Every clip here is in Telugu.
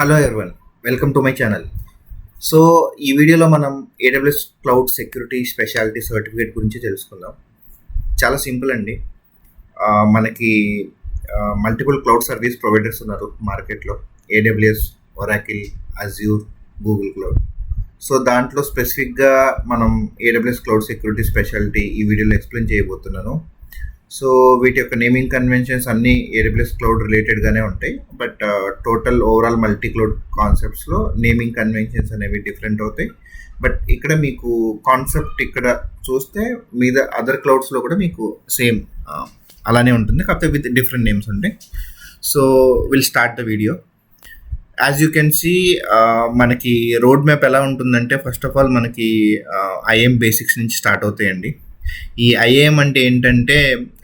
Hello everyone, welcome to my channel. So ఈ వీడియోలో మనం AWS cloud security speciality certificate గురించి తెలుసుకుందాం. చాలా సింపుల్ అండి. మనకి మల్టిపుల్ క్లౌడ్ సర్వీస్ ప్రొవైడర్స్ ఉన్నారు మార్కెట్లో. AWS, Oracle, Azure, Google cloud. So దాంట్లో స్పెసిఫిక్గా మనం ఏడబ్ల్యూఎస్ క్లౌడ్ సెక్యూరిటీ స్పెషాలిటీ ఈ వీడియోలో ఎక్స్ప్లెయిన్ చేయబోతున్నాను. సో వీటి యొక్క నేమింగ్ కన్వెన్షన్స్ అన్నీ ఏడబ్ల్యూఎస్ క్లౌడ్ రిలేటెడ్గానే ఉంటాయి. But total overall multi cloud కాన్సెప్ట్స్లో నేమింగ్ కన్వెన్షన్స్ అనేవి డిఫరెంట్ అవుతాయి. బట్ ఇక్కడ మీకు కాన్సెప్ట్ ఇక్కడ చూస్తే మీద అదర్ క్లౌడ్స్లో కూడా మీకు సేమ్ అలానే ఉంటుంది, కాకపోతే విత్ డిఫరెంట్ నేమ్స్ ఉంటాయి. So will start the video. As you can see, మనకి రోడ్ మ్యాప్ ఎలా ఉంటుందంటే, ఫస్ట్ ఆఫ్ ఆల్ మనకి ఐఎం బేసిక్స్ నుంచి స్టార్ట్ అవుతాయండి. ఈ ఐఏఎం అంటే ఏంటంటే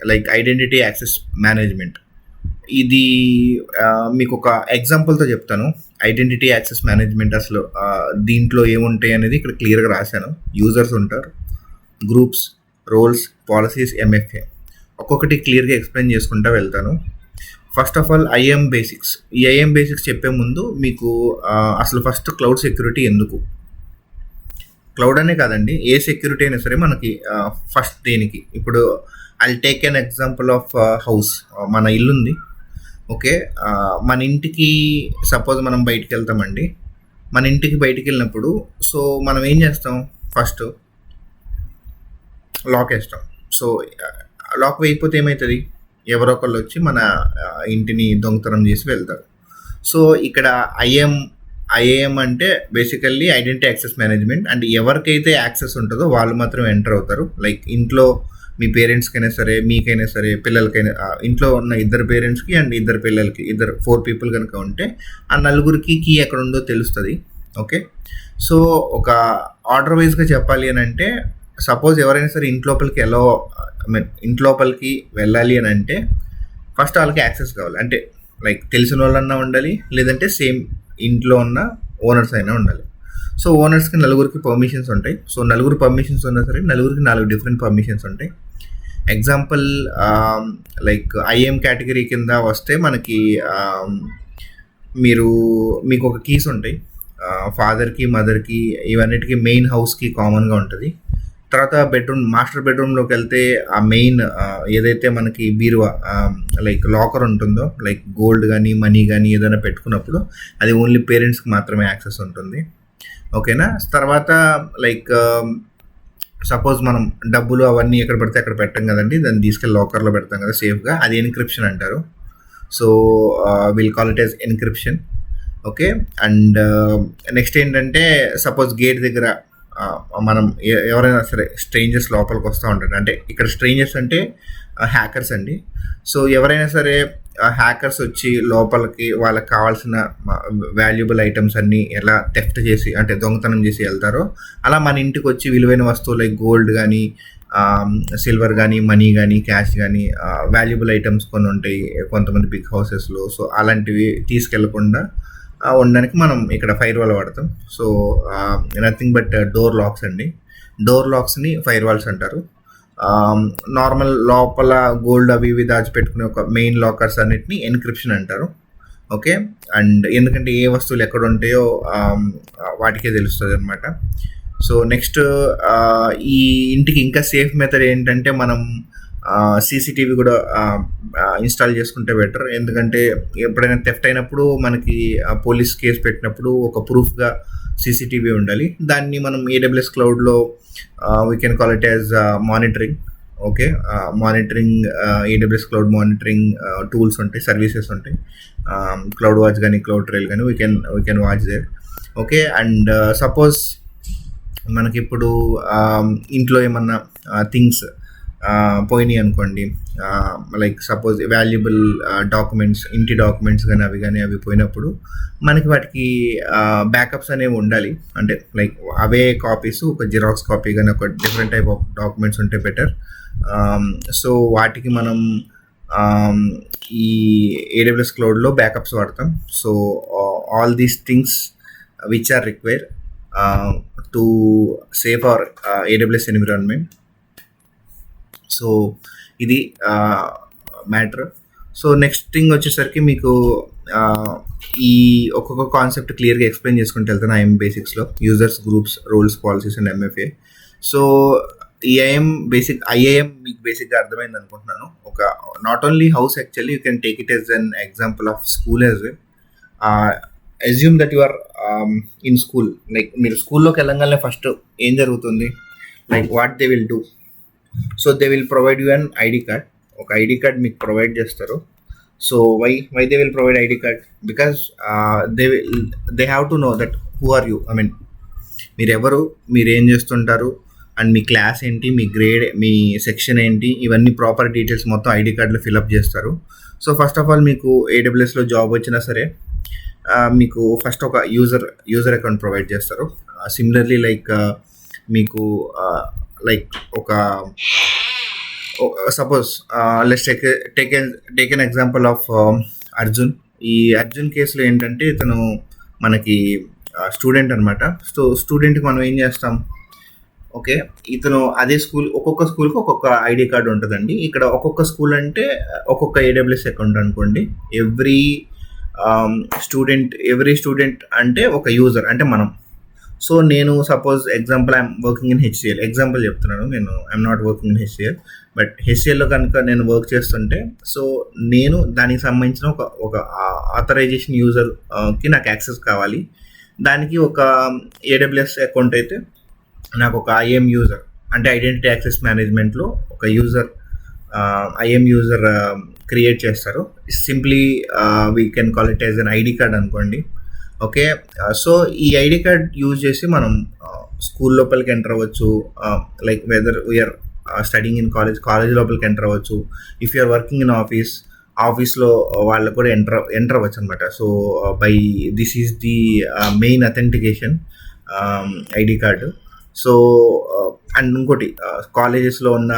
లైక్ ఐడెంటిటీ యాక్సెస్ మేనేజ్మెంట్. ఇది మీకు ఒక ఎగ్జాంపుల్తో చెప్తాను. ఐడెంటిటీ యాక్సెస్ మేనేజ్మెంట్ అసలు దీంట్లో ఏముంటాయి అనేది ఇక్కడ క్లియర్గా రాశాను. యూజర్స్ ఉంటారు, గ్రూప్స్, రోల్స్, పాలసీస్, ఎంఎఫ్ఏ. ఒక్కొక్కటి క్లియర్గా ఎక్స్ప్లెయిన్ చేసుకుంటూ వెళ్తాను. First of all IAM basics. ఈ ఐఏఎం బేసిక్స్ చెప్పే ముందు మీకు అసలు ఫస్ట్ క్లౌడ్ సెక్యూరిటీ ఎందుకు, క్లౌడ్ అనే కాదండి, ఏ సెక్యూరిటీ అయినా సరే మనకి ఫస్ట్ దేనికి. ఇప్పుడు I take an example of house. మన ఇల్లు ఉంది, ఓకే. మన ఇంటికి సపోజ్ మనం బయటికి వెళ్తామండి. మన ఇంటికి బయటికి వెళ్ళినప్పుడు సో మనం ఏం చేస్తాం, ఫస్ట్ లాక్ వేస్తాం. సో లాక్ వేయకపోతే ఏమవుతుంది, ఎవరో ఒకళ్ళు వచ్చి మన ఇంటిని దొంగతనం చేసి వెళ్తారు. సో ఇక్కడ ఐఏఎం అంటే basically identity access management. And ఎవరికైతే యాక్సెస్ ఉంటుందో వాళ్ళు మాత్రం ఎంటర్ అవుతారు. లైక్ ఇంట్లో మీ పేరెంట్స్కైనా సరే, మీకైనా సరే, పిల్లలకైనా, ఇంట్లో ఉన్న ఇద్దరు పేరెంట్స్కి అండ్ ఇద్దరు పిల్లలకి, 4 పీపుల్ కనుక ఉంటే ఆ నలుగురికి కీ ఎక్కడ ఉందో తెలుస్తుంది, ఓకే. సో ఒక ఆర్డర్ వైజ్గా చెప్పాలి అని అంటే, సపోజ్ ఎవరైనా సరే ఇంట్లోపలికి వెళ్ళాలి అని అంటే ఫస్ట్ వాళ్ళకి యాక్సెస్ కావాలి. అంటే లైక్ తెలిసిన వాళ్ళన్నా ఉండాలి, లేదంటే సేమ్ ఇంట్లో ఉన్న ఓనర్స్ అయినా ఉండాలి. సో ఓనర్స్కి నలుగురికి పర్మిషన్స్ ఉంటాయి. సో నలుగురు పర్మిషన్స్ ఉన్నా సరే నలుగురికి 4 డిఫరెంట్ పర్మిషన్స్ ఉంటాయి. ఎగ్జాంపుల్ లైక్ ఐఎం కేటగిరీ కింద వస్తే మనకి మీకు ఒక కీస్ ఉంటాయి. ఫాదర్కి, మదర్కి, ఇవన్నిటికీ మెయిన్ హౌస్కి కామన్గా ఉంటుంది. తర్వాత మాస్టర్ బెడ్రూమ్లోకి వెళ్తే ఆ మెయిన్ ఏదైతే మనకి బీరువా లైక్ లాకర్ ఉంటుందో, లైక్ గోల్డ్ కానీ మనీ కానీ ఏదైనా పెట్టుకున్నప్పుడు అది ఓన్లీ పేరెంట్స్కి మాత్రమే యాక్సెస్ ఉంటుంది, ఓకేనా. తర్వాత లైక్ సపోజ్ మనం డబ్బులు అవన్నీ ఎక్కడ పడితే అక్కడ పెట్టాం కదండి, దాన్ని తీసుకెళ్ళి లాకర్లో పెడతాం కదా సేఫ్గా, అది ఎన్క్రిప్షన్ అంటారు. So will call it as encryption, okay. And next ఏంటంటే, సపోజ్ గేట్ దగ్గర మనం ఎవరైనా సరే స్ట్రేంజర్స్ లోపలికి వస్తూ ఉంటారు. అంటే ఇక్కడ స్ట్రేంజర్స్ అంటే హ్యాకర్స్ అండి. సో ఎవరైనా సరే హ్యాకర్స్ వచ్చి లోపలికి వాళ్ళకి కావాల్సిన వాల్యుబుల్ ఐటమ్స్ అన్నీ ఎలా థెఫ్ట్ చేసి, అంటే దొంగతనం చేసి వెళ్తారో, అలా మన ఇంటికి వచ్చి విలువైన వస్తువులు లైక్ గోల్డ్ కానీ, సిల్వర్ కానీ, మనీ కానీ, క్యాష్ కానీ, వాల్యుబుల్ ఐటమ్స్ కొన్ని ఉంటాయి కొంతమంది బిగ్ హౌసెస్లో. సో అలాంటివి తీసుకెళ్లకుండా ఉండడానికి మనం ఇక్కడ ఫైర్ వాల్ వాడతాం. So nothing but door lakhs అండి. డోర్ లాక్స్ని ఫైర్ వాల్స్ అంటారు. నార్మల్ లోపల గోల్డ్ అవి ఇవి దాచిపెట్టుకునే ఒక మెయిన్ లాకర్స్ అన్నిటిని ఎన్క్రిప్షన్ అంటారు, ఓకే. అండ్ ఎందుకంటే ఏ వస్తువులు ఎక్కడ ఉంటాయో వాటికే తెలుస్తుంది అనమాట. సో నెక్స్ట్ ఈ ఇంటికి ఇంకా సేఫ్ మెథడ్ ఏంటంటే, మనం సీసీటీవీ కూడా ఇన్స్టాల్ చేసుకుంటే బెటర్. ఎందుకంటే ఎప్పుడైనా థెఫ్ట్ అయినప్పుడు మనకి పోలీస్ కేసు పెట్టినప్పుడు ఒక ప్రూఫ్గా సీసీటీవీ ఉండాలి. దాన్ని మనం ఏడబ్ల్యూఎస్ క్లౌడ్లో we can call it as monitoring, okay. Monitoring, AWS cloud monitoring tools ఉంటాయి, సర్వీసెస్ ఉంటాయి. క్లౌడ్ వాచ్ కానీ, క్లౌడ్ ట్రైల్ కానీ we can watch there, okay. And suppose మనకి ఇప్పుడు ఇంట్లో ఏమన్నా థింగ్స్ పోయినాయి అనుకోండి, లైక్ సపోజ్ వాల్యుబుల్ డాక్యుమెంట్స్, ఇంటి డాక్యుమెంట్స్ కానీ అవి పోయినప్పుడు మనకి వాటికి బ్యాకప్స్ అనేవి ఉండాలి. అంటే లైక్ అవే కాపీస్, ఒక జిరాక్స్ కాపీ కానీ ఒక డిఫరెంట్ టైప్ ఆఫ్ డాక్యుమెంట్స్ ఉంటే బెటర్. సో వాటికి మనం ఈ ఏడబ్ల్యూఎస్ క్లౌడ్లో బ్యాకప్స్ వాడతాం. So all these things which are require to save our AWS environment. So ఇది మ్యాటర్. సో నెక్స్ట్ థింగ్ వచ్చేసరికి మీకు ఈ ఒక్కొక్క కాన్సెప్ట్ క్లియర్గా ఎక్స్ప్లెయిన్ చేసుకుంటూ వెళ్తాను ఐఎం బేసిక్స్లో users groups roles policies and MFA. So ఈ ఐఏఎం మీకు బేసిక్గా అర్థమైంది అనుకుంటున్నాను. ఒక not only house, actually you can take it as an example of school as well. Assume that you are in school. Like మీరు స్కూల్లోకి వెళ్ళగానే ఫస్ట్ ఏం జరుగుతుంది, like what they will do. So they will provide you an ID card. ఒక ఐడి కార్డ్ మీకు ప్రొవైడ్ చేస్తారు. So why they will provide ID card? Because they have to know that who are you. I mean మీరు ఎవరు, మీరు ఏం చేస్తుంటారు, అండ్ మీ క్లాస్ ఏంటి, మీ గ్రేడ్, మీ సెక్షన్ ఏంటి, ఇవన్నీ ప్రాపర్ డీటెయిల్స్ మొత్తం ఐడి కార్డులో ఫిల్అప్ చేస్తారు. సో ఫస్ట్ ఆఫ్ ఆల్ మీకు ఏడబ్ల్యూఎస్లో జాబ్ వచ్చినా సరే మీకు ఫస్ట్ ఒక యూజర్ అకౌంట్ ప్రొవైడ్ చేస్తారు. సిమిలర్లీ లైక్ మీకు లైక్ ఒక suppose let's take an example of Arjun. ఈ అర్జున్ కేసులో ఏంటంటే ఇతను మనకి స్టూడెంట్ అనమాట. సో స్టూడెంట్కి మనం ఏం చేస్తాం, ఓకే ఇతను అదే స్కూల్, ఒక్కొక్క స్కూల్కి ఒక్కొక్క ఐడి కార్డు ఉంటుందండి. ఇక్కడ ఒక్కొక్క స్కూల్ అంటే ఒక్కొక్క ఏడబ్ల్యూఎస్ అకౌంట్ అనుకోండి. ఎవ్రీ స్టూడెంట్ అంటే ఒక యూజర్ అంటే మనం. సో నేను suppose example I'm working in HCL, example చెప్తున్నాను, నేను I'm not working in HCL, but హెచ్సిఎల్లో కనుక నేను వర్క్ చేస్తుంటే, సో నేను దానికి సంబంధించిన ఒక ఆథరైజేషన్ యూజర్కి నాకు యాక్సెస్ కావాలి. దానికి ఒక ఏడబ్ల్యూఎస్ అకౌంట్ అయితే నాకు ఒక ఐఎం యూజర్ అంటే ఐడెంటిటీ యాక్సెస్ మేనేజ్మెంట్లో ఒక ఐఎం యూజర్ క్రియేట్ చేస్తారు. Simply we can call it as an ID card అనుకోండి. ఓకే, సో ఈ ఐడి కార్డ్ యూజ్ చేసి మనం స్కూల్ లోపలికి ఎంటర్ అవ్వచ్చు. Like whether we are studying in college లోపలికి ఎంటర్ అవ్వచ్చు. ఇఫ్ యూఆర్ వర్కింగ్ ఇన్ ఆఫీస్లో వాళ్ళకు కూడా ఎంటర్ అవ్వచ్చు అనమాట. So by this is the main authentication ID card. So and ఇంకోటి కాలేజెస్లో ఉన్న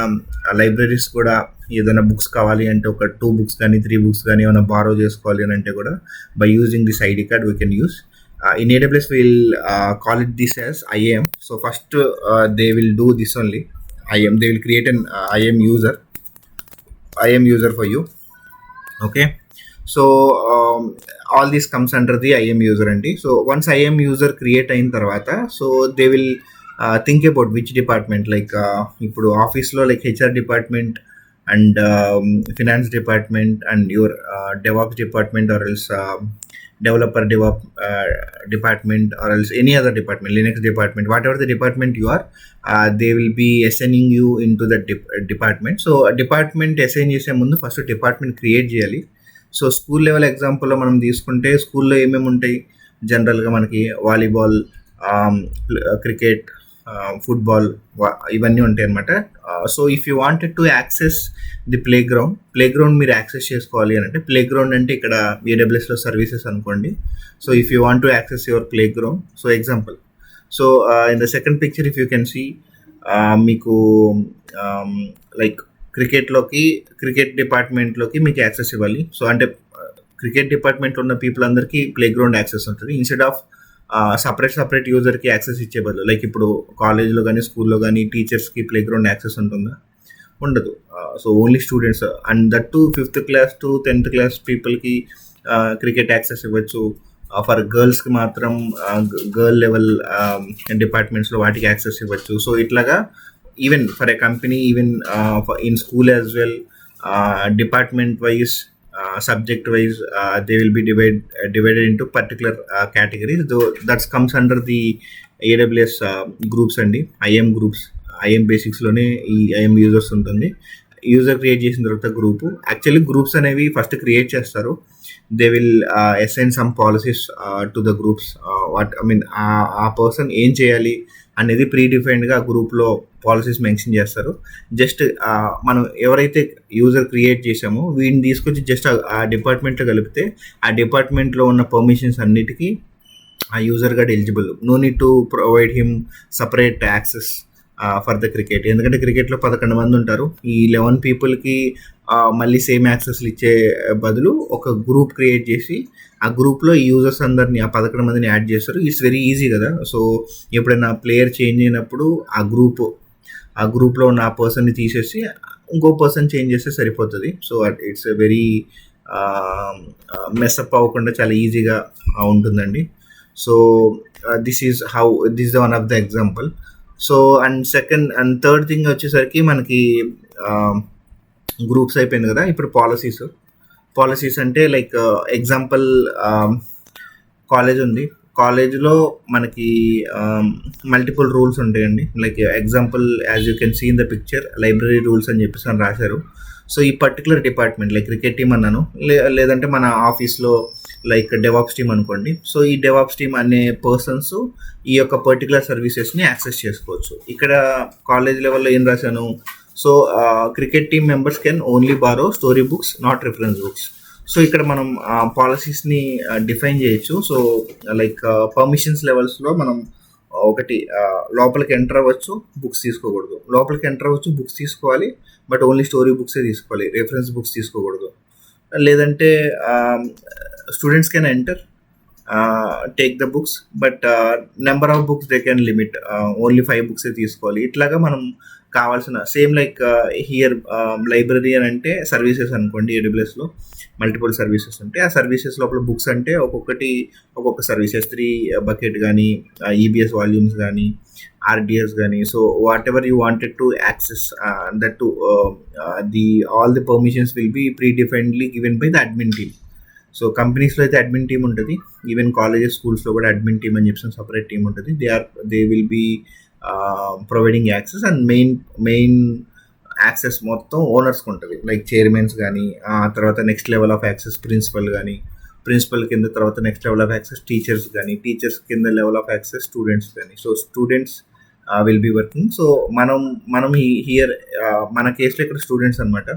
లైబ్రరీస్ కూడా ఏదైనా బుక్స్ కావాలి అంటే ఒక 2 books కానీ 3 books కానీ ఏమైనా బారో చేసుకోవాలి అని అంటే కూడా by using this ID card we can use. In AWS will call it this as IAM. So first they will do this only IAM. They will create an IAM user for you. Okay, so all this comes under the IAM user అండి. So once IAM user create అయిన తర్వాత, so they will think about which department. Like ఇప్పుడు ఆఫీస్లో like HR department and finance department and your DevOps department or else developer department or else any other department, Linux department, whatever the department you are, they will be assigning you into that department. So department assign చేసే ముందు ఫస్ట్ డిపార్ట్మెంట్ క్రియేట్ చేయాలి. సో స్కూల్ లెవెల్ ఎగ్జాంపుల్లో మనం తీసుకుంటే స్కూల్లో ఏమేమి ఉంటాయి, జనరల్గా మనకి వాలీబాల్, క్రికెట్, ఫుట్బాల్ ఇవన్నీ ఉంటాయి అనమాట. So if you wanted to access the play ground మీరు యాక్సెస్ చేసుకోవాలి అని అంటే, ప్లే గ్రౌండ్ అంటే ఇక్కడ AWSలో సర్వీసెస్ అనుకోండి. So if you want to access your play ground, so example, so in the second picture if you can see, మీకు లైక్ క్రికెట్ డిపార్ట్మెంట్లోకి మీకు యాక్సెస్ ఇవ్వాలి. సో అంటే క్రికెట్ డిపార్ట్మెంట్లో ఉన్న పీపుల్ అందరికీ ప్లే గ్రౌండ్ యాక్సెస్ ఉంటుంది. ఇన్స్టెడ్ ఆఫ్ సపరేట్ యూజర్కి యాక్సెస్ ఇచ్చే బదులు, లైక్ ఇప్పుడు కాలేజ్లో కానీ స్కూల్లో కానీ టీచర్స్కి ప్లే గ్రౌండ్ యాక్సెస్ ఉంటుందా? ఉండదు. So only students, and that to 5th class to 10th class పీపుల్కి క్రికెట్ యాక్సెస్ ఇవ్వచ్చు. ఫర్ గర్ల్స్కి మాత్రం గర్ల్ లెవెల్ డిపార్ట్మెంట్స్లో వాటికి యాక్సెస్ ఇవ్వచ్చు. సో ఇట్లాగా even for a company, even in school as well, department wise, subject wise, they will be divided into particular categories. Though that comes under the AWS groups అండి, IAM groups. IAM బేసిక్స్లోనే ఈ IAM యూజర్స్ ఉంటుంది. యూజర్ క్రియేట్ చేసిన తర్వాత గ్రూప్, యాక్చువల్లీ గ్రూప్స్ అనేవి ఫస్ట్ క్రియేట్ చేస్తారు. They will assign some policies to the groups. ఆ పర్సన్ ఏం చేయాలి అనేది ప్రీ డిఫైన్డ్గా గ్రూప్లో పాలసీస్ మెన్షన్ చేస్తారు. జస్ట్ మనం ఎవరైతే యూజర్ క్రియేట్ చేసామో వీడిని తీసుకొచ్చి జస్ట్ ఆ డిపార్ట్మెంట్లో కలిపితే ఆ డిపార్ట్మెంట్లో ఉన్న పర్మిషన్స్ అన్నిటికీ ఆ user got eligible. No need to provide him separate access for the cricket. ఎందుకంటే క్రికెట్లో 11 మంది ఉంటారు. ఈ 11 పీపుల్కి మళ్ళీ సేమ్ యాక్సెస్లు ఇచ్చే బదులు ఒక గ్రూప్ క్రియేట్ చేసి ఆ గ్రూప్లో ఈ యూజర్స్ అందరినీ, ఆ 11 మందిని యాడ్ చేస్తారు. ఇట్స్ వెరీ ఈజీ కదా. సో ఎప్పుడైనా ప్లేయర్ చేంజ్ అయినప్పుడు ఆ గ్రూప్లో ఉన్న ఆ పర్సన్ని తీసేసి ఇంకో పర్సన్ చేంజ్ చేస్తే సరిపోతుంది. సో ఇట్స్ వెరీ మెస్అప్ అవ్వకుండా చాలా ఈజీగా ఉంటుందండి. So this is one of the example. So and second and third thing వచ్చేసరికి మనకి గ్రూప్స్ అయిపోయింది కదా. ఇప్పుడు పాలసీస్ అంటే లైక్ ఎగ్జాంపుల్ కాలేజ్ ఉంది. కాలేజ్లో మనకి మల్టిపుల్ రూల్స్ ఉంటాయండి. Like example as you can see in the picture, library rules అని చెప్పేసి అని రాశారు. సో ఈ particular department like cricket team అన్నాను, లేదంటే మన ఆఫీస్లో లైక్ డెవాప్స్ టీమ్ అనుకోండి. సో ఈ డెవాప్స్ టీమ్ అనే పర్సన్స్ ఈ యొక్క పర్టికులర్ సర్వీసెస్ని యాక్సెస్ చేసుకోవచ్చు. ఇక్కడ కాలేజ్ లెవెల్లో ఏం రాశాను, so cricket team members can only borrow story books, not reference books. So ఇక్కడ మనం పాలసీస్ని డిఫైన్ చేయొచ్చు. సో లైక్ పర్మిషన్స్ లెవెల్స్లో మనం ఒకటి లోపలికి ఎంటర్ అవ్వచ్చు, బుక్స్ తీసుకోకూడదు. లోపలికి ఎంటర్ అవ్వచ్చు, బుక్స్ తీసుకోవాలి, బట్ ఓన్లీ స్టోరీ బుక్సే తీసుకోవాలి, రెఫరెన్స్ బుక్స్ తీసుకోకూడదు. లేదంటే students can enter, take the books, but number of books they can limit, only 5 బుక్సే తీసుకోవాలి. ఇట్లాగా మనం కావాల్సిన సేమ్ లైక్ హియర్ లైబ్రరీ అని అంటే సర్వీసెస్ అనుకోండి. ఏడబ్ల్యూఎస్లో మల్టిపుల్ సర్వీసెస్ ఉంటాయి. ఆ సర్వీసెస్ లోపల బుక్స్ అంటే ఒక్కొక్క సర్వీసెస్ 3 బకెట్ కానీ, ఈబిఎస్ వాల్యూమ్స్ కానీ, ఆర్డిఎస్ కానీ. So whatever you wanted to access that to all the permissions will be predefinedly given by the admin team. So కంపెనీస్లో అయితే అడ్మిన్ టీమ్ ఉంటుంది, ఈవెన్ కాలేజెస్ స్కూల్స్లో కూడా అడ్మిన్ టీమ్ అని చెప్పి సపరేట్ టీమ్ ఉంటుంది. They will be providing access, and main access మొత్తం ఓనర్స్కి ఉంటుంది. లైక్ చైర్మన్స్ కానీ, ఆ తర్వాత next level of access principal కింద, తర్వాత next level of access teachers కానీ, టీచర్స్ కింద లెవెల్ ఆఫ్ యాక్సెస్ స్టూడెంట్స్ కానీ. So students will be working. So మనం హియర్ మన కేసులో ఇక్కడ స్టూడెంట్స్ అనమాట.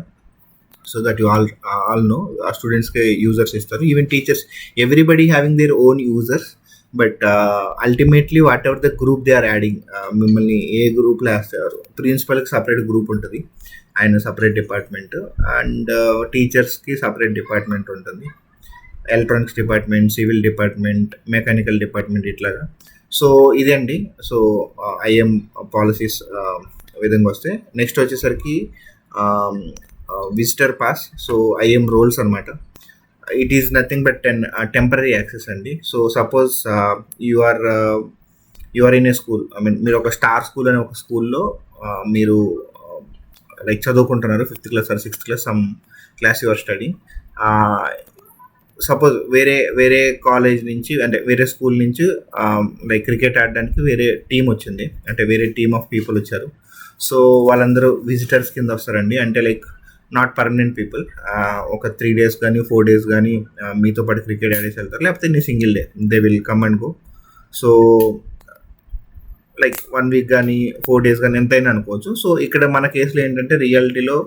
So that you all know, ఆ స్టూడెంట్స్కి యూజర్స్ ఇస్తారు, even teachers, everybody having their own users. But ultimately whatever the group they are adding, మిమ్మల్ని ఏ గ్రూప్లో వేస్తారు, ప్రిన్సిపల్కి సపరేట్ గ్రూప్ ఉంటుంది, ఆయన సపరేట్ డిపార్ట్మెంట్, అండ్ టీచర్స్కి సపరేట్ డిపార్ట్మెంట్ ఉంటుంది, electronics department, civil department, mechanical department, ఇట్లాగా. సో ఇదే అండి. సో ఐఎం పాలసీస్ విధంగా వస్తే నెక్స్ట్ వచ్చేసరికి visitor pass. So IM roles అనమాట. It is nothing but temporary access అండి. So suppose you are in a school, I mean మీరు ఒక స్టార్ స్కూల్ అనే ఒక స్కూల్లో మీరు లైక్ చదువుకుంటున్నారు, 5th class or 6th class, some class your study. Suppose వేరే కాలేజ్ నుంచి, అంటే వేరే స్కూల్ నుంచి లైక్ క్రికెట్ ఆడడానికి వేరే టీం వచ్చింది, అంటే వేరే టీమ్ ఆఫ్ పీపుల్ వచ్చారు. సో వాళ్ళందరూ విజిటర్స్ కింద వస్తారండి. అంటే లైక్ నాట్ పర్మనెంట్ పీపుల్. ఒక 3 days కానీ 4 days కానీ మీతో పాటు క్రికెట్ ఆడేసి వెళ్తారు, లేకపోతే నీ single day they will come and go. So like 1 week కానీ 4 days కానీ ఎంతైనా అనుకోవచ్చు. సో ఇక్కడ మన కేసులో ఏంటంటే రియాలిటీలో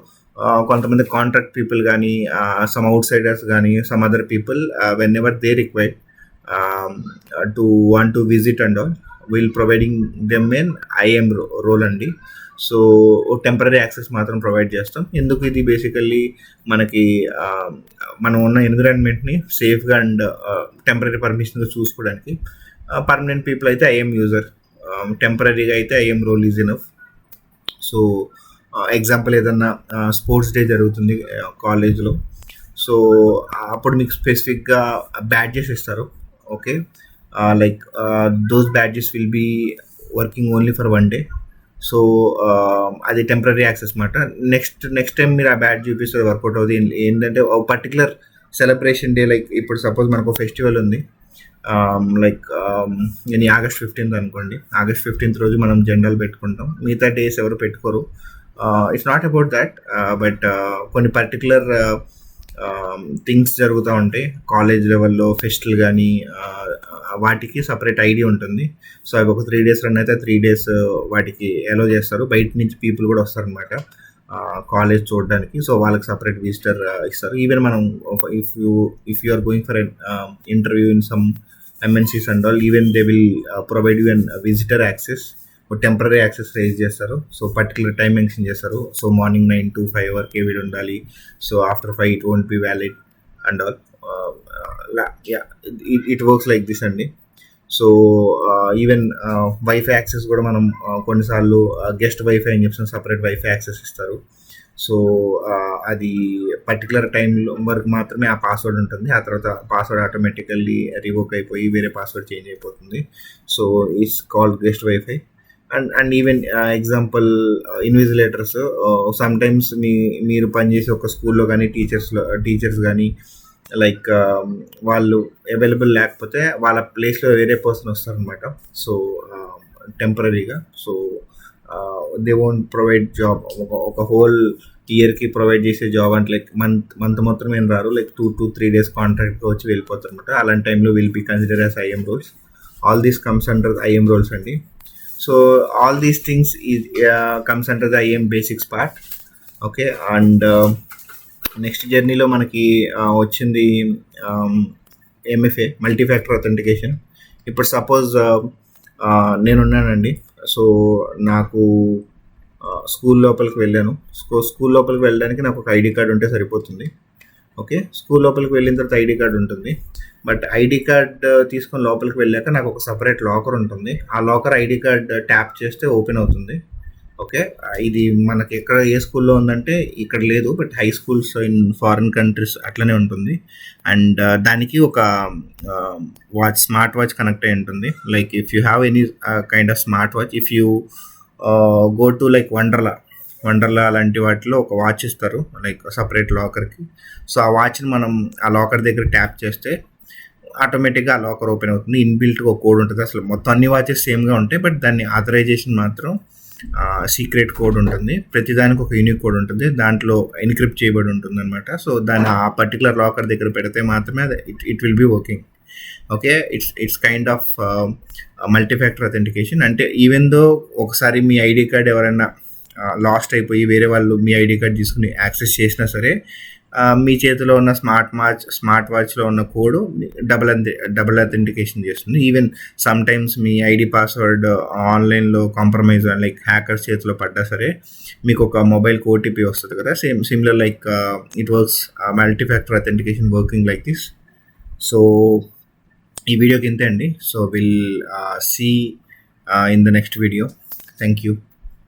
కొంతమంది కాంట్రాక్ట్ పీపుల్ కానీ, సమ్ అవుట్ సైడర్స్ కానీ, some other people whenever they required to want to visit and all, will providing them an IAM role అండి. సో టెంపరీ యాక్సెస్ మాత్రం ప్రొవైడ్ చేస్తాం. ఎందుకు ఇది బేసికల్లీ మనకి మనం ఉన్న ఎన్విరాన్మెంట్ని సేఫ్గా అండ్ టెంపరీ పర్మిషన్గా చూసుకోవడానికి. పర్మనెంట్ పీపుల్ అయితే ఐఎం యూజర్, టెంపరీగా అయితే IAM role is enough. So example ఏదన్నా స్పోర్ట్స్ డే జరుగుతుంది కాలేజ్లో, సో అప్పుడు మీకు స్పెసిఫిక్గా బ్యాడ్జెస్ ఇస్తారు. Okay, like those badges will be working only for 1 day. So అది టెంపరీ యాక్సెస్ అనమాట. నెక్స్ట్ టైం మీరు ఆ బ్యాడ్జ్ చూపిస్తే వర్కౌట్ అవుతుంది. ఏంటంటే ఒక పర్టికులర్ సెలబ్రేషన్ డే, లైక్ ఇప్పుడు సపోజ్ మనకు ఫెస్టివల్ ఉంది, లైక్ నేను ఆగస్ట్ 15th అనుకోండి. ఆగస్ట్ 15th రోజు మనం జెండాలు పెట్టుకుంటాం, మిగతా డేస్ ఎవరు పెట్టుకోరు. It's not about that, but కొన్ని పర్టికులర్ థింగ్స్ జరుగుతూ ఉంటాయి కాలేజ్ లెవెల్లో, ఫెస్టులు కానీ, వాటికి సపరేట్ ఐడి ఉంటుంది. సో అవి ఒక 3 days రన్ అయితే 3 days వాటికి అలో చేస్తారు. బయట నుంచి పీపుల్ కూడా వస్తారనమాట కాలేజ్ చూడడానికి. సో వాళ్ళకి సపరేట్ విజిటర్ ఇస్తారు. ఈవెన్ మనం if you are going for an interview in some MNCs and all, even they will provide you an visitor access, temporary access raise చేస్తారు. సో పర్టికులర్ టైం మెన్షన్ చేస్తారు. సో మార్నింగ్ 9 to 5 వరకే వీడు ఉండాలి. So after 5 it won't be valid and all. It works like this అండి. సో ఈవెన్ వైఫై యాక్సెస్ కూడా మనం కొన్నిసార్లు గెస్ట్ వైఫై అని చెప్పి సపరేట్ వైఫై యాక్సెస్ ఇస్తారు. సో అది పర్టికులర్ టైంలో వరకు మాత్రమే ఆ పాస్వర్డ్ ఉంటుంది. ఆ తర్వాత పాస్వర్డ్ ఆటోమేటికల్లీ రివోక్ అయిపోయి వేరే పాస్వర్డ్ చేంజ్ అయిపోతుంది. So it's called guest wifi. And even example invigilators some times మీరు పనిచేసే ఒక స్కూల్లో కానీ టీచర్స్ కానీ లైక్ వాళ్ళు అవైలబుల్ లేకపోతే వాళ్ళ ప్లేస్లో వేరే పర్సన్ వస్తారనమాట. సో టెంపరీగా. So they won't provide job. ఒక హోల్ ఇయర్కి ప్రొవైడ్ చేసే జాబ్ అంటే లైక్ మంత్ మొత్తం ఏం రారు, లైక్ 2 to 3 days కాంట్రాక్ట్గా వచ్చి వెళ్ళిపోతారు అనమాట. అలాంటి టైంలో will be consider as IM roles. All these comes under IM roles అండి. So all these things comes under the IM basics part. Okay. And next జర్నీలో మనకి వచ్చింది ఎంఎఫ్ఏ, మల్టీ ఫ్యాక్టర్ అథెంటికేషన్. ఇప్పుడు సపోజ్ నేనున్నానండి. సో నాకు స్కూల్ లోపలికి వెళ్ళాను. స్కూల్ లోపలికి వెళ్ళడానికి నాకు ఒక ఐడి కార్డ్ ఉంటే సరిపోతుంది. ఓకే. స్కూల్ లోపలికి వెళ్ళిన తర్వాత ఐడి కార్డ్ ఉంటుంది. బట్ ఐడి కార్డ్ తీసుకొని లోపలికి వెళ్ళాక నాకు ఒక సపరేట్ లాకర్ ఉంటుంది. ఆ లాకర్ ఐడి కార్డ్ ట్యాప్ చేస్తే ఓపెన్ అవుతుంది. ఓకే. ఇది మనకి ఎక్కడ ఏ స్కూల్లో ఉందంటే ఇక్కడ లేదు, but high schools in foreign countries అట్లనే ఉంటుంది. అండ్ దానికి ఒక స్మార్ట్ వాచ్ కనెక్ట్ అయి ఉంటుంది. Like if you have any kind of smart watch, if you go to like Wonderla లాంటి వాటిలో ఒక వాచ్ ఇస్తారు, లైక్ సపరేట్ లాకర్కి. సో ఆ వాచ్ని మనం ఆ లాకర్ దగ్గర ట్యాప్ చేస్తే ఆటోమేటిక్గా ఆ లాకర్ ఓపెన్ అవుతుంది. ఇన్బిల్ట్గా ఒక కోడ్ ఉంటుంది. అసలు మొత్తం అన్ని వాచెస్ సేమ్గా ఉంటాయి, బట్ దాన్ని ఆథరైజేషన్ మాత్రం సీక్రెట్ కోడ్ ఉంటుంది. ప్రతిదానికి ఒక యూనిక్ కోడ్ ఉంటుంది, దాంట్లో ఎన్క్రిప్ట్ చేయబడి ఉంటుంది అనమాట. సో దాన్ని ఆ పర్టికులర్ లాకర్ దగ్గర పెడితే మాత్రమే it will be working. Okay. It's kind of multi factor authentication. అంటే ఈవెన్ దో ఒకసారి మీ ఐడి కార్డ్ ఎవరైనా లాస్ట్ అయిపోయి వేరే వాళ్ళు మీ ఐడి కార్డ్ తీసుకుని యాక్సెస్ చేసినా సరే, మీ చేతిలో ఉన్న స్మార్ట్ వాచ్లో ఉన్న కోడ్ డబుల్ అథెంటికేషన్ చేస్తుంది. ఈవెన్ సమ్ టైమ్స్ మీ ఐడి పాస్వర్డ్ ఆన్లైన్లో కాంప్రమైజ్ లైక్ హ్యాకర్స్ చేతిలో పడ్డా సరే మీకు ఒక మొబైల్కి ఓటీపీ వస్తుంది కదా, similar like it works multi factor authentication working like this. So ఈ వీడియోకి ఇంతే అండి. So will see in the next video. Thank you.